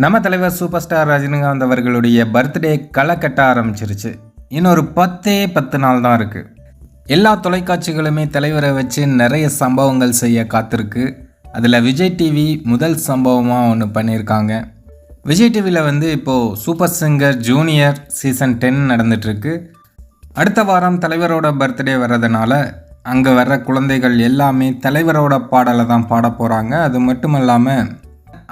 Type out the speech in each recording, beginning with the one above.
நம்ம தலைவர் super star Rajinikanth அவர்களுடைய பர்த்டே களை கட்ட ஆரம்பிச்சிருச்சு. இன்னொரு 10 நாள் தான் இருக்குது. எல்லா தொலைக்காட்சிகளுமே தலைவரை வச்சு நிறைய சம்பவங்கள் செய்ய காத்திருக்கு. அதில் விஜய் டிவி முதல் சம்பவமாக ஒன்று பண்ணியிருக்காங்க. விஜய் டிவியில் இப்போது சூப்பர் சிங்கர் ஜூனியர் சீசன் 10 நடந்துகிட்ருக்கு. அடுத்த வாரம் தலைவரோட பர்த்டே வர்றதுனால அங்கே வர்ற குழந்தைகள் எல்லாமே தலைவரோட பாடலை தான் பாட போகிறாங்க. அது மட்டும் இல்லாமல்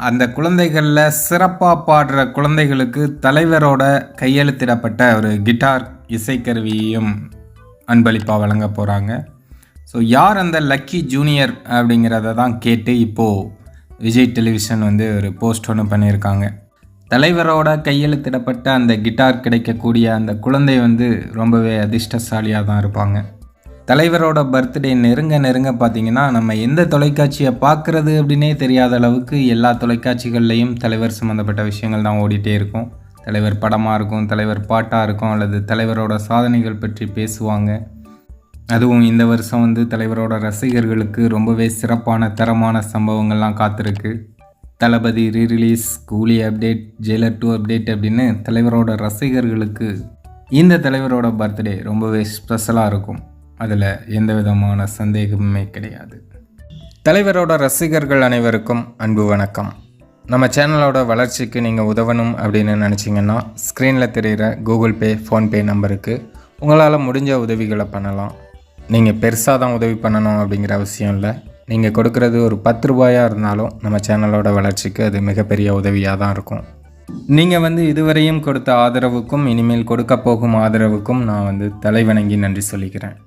அந்த குழந்தைகளில் சிறப்பாக பாடுற குழந்தைகளுக்கு தலைவரோட கையெழுத்திடப்பட்ட ஒரு கிட்டார் இசைக்கருவியையும் அன்பளிப்பாக வழங்க போகிறாங்க. ஸோ யார் அந்த லக்கி ஜூனியர் அப்படிங்கிறத தான் கேட்டு இப்போது விஜய் டெலிவிஷன் ஒரு போஸ்ட் ஒன்று பண்ணியிருக்காங்க. தலைவரோட கையெழுத்திடப்பட்ட அந்த கிட்டார் கிடைக்கக்கூடிய அந்த குழந்தை ரொம்பவே அதிர்ஷ்டசாலியாக தான் இருப்பாங்க. தலைவரோட பர்த்டே நெருங்க பார்த்திங்கன்னா நம்ம எந்த தொலைக்காட்சியை பார்க்குறது அப்படின்னே தெரியாத அளவுக்கு எல்லா தொலைக்காட்சிகள்லேயும் தலைவர் சம்மந்தப்பட்ட விஷயங்கள் தான் ஓடிட்டே இருக்கும். தலைவர் படமாக இருக்கும், தலைவர் பாட்டாக இருக்கும், அல்லது தலைவரோட சாதனைகள் பற்றி பேசுவாங்க. அதுவும் இந்த வருஷம் தலைவரோட ரசிகர்களுக்கு ரொம்பவே சிறப்பான தரமான சம்பவங்கள்லாம் காத்திருக்கு. தளபதி ரீரிலீஸ், கூலி அப்டேட், ஜெயிலர் 2 அப்டேட் அப்படின்னு தலைவரோட ரசிகர்களுக்கு இந்த தலைவரோட பர்த்டே ரொம்பவே ஸ்பெஷலாக இருக்கும். அதில் எந்த விதமான சந்தேகமுமே கிடையாது. தலைவரோட ரசிகர்கள் அனைவருக்கும் அன்பு வணக்கம். நம்ம சேனலோட வளர்ச்சிக்கு நீங்கள் உதவணும் அப்படின்னு நினச்சிங்கன்னா ஸ்க்ரீனில் தெரிகிற கூகுள் பே, ஃபோன்பே நம்பருக்கு உங்களால் முடிஞ்ச உதவிகளை பண்ணலாம். நீங்கள் பெருசாக தான் உதவி பண்ணணும் அப்படிங்கிற அவசியம் இல்லை. நீங்கள் கொடுக்குறது ஒரு 10 ரூபாயாக இருந்தாலும் நம்ம சேனலோட வளர்ச்சிக்கு அது மிகப்பெரிய உதவியாக தான் இருக்கும். நீங்கள் இதுவரையும் கொடுத்த ஆதரவுக்கும் இனிமேல் கொடுக்க போகும் ஆதரவுக்கும் நான் தலைவணங்கி நன்றி சொல்லிக்கிறேன்.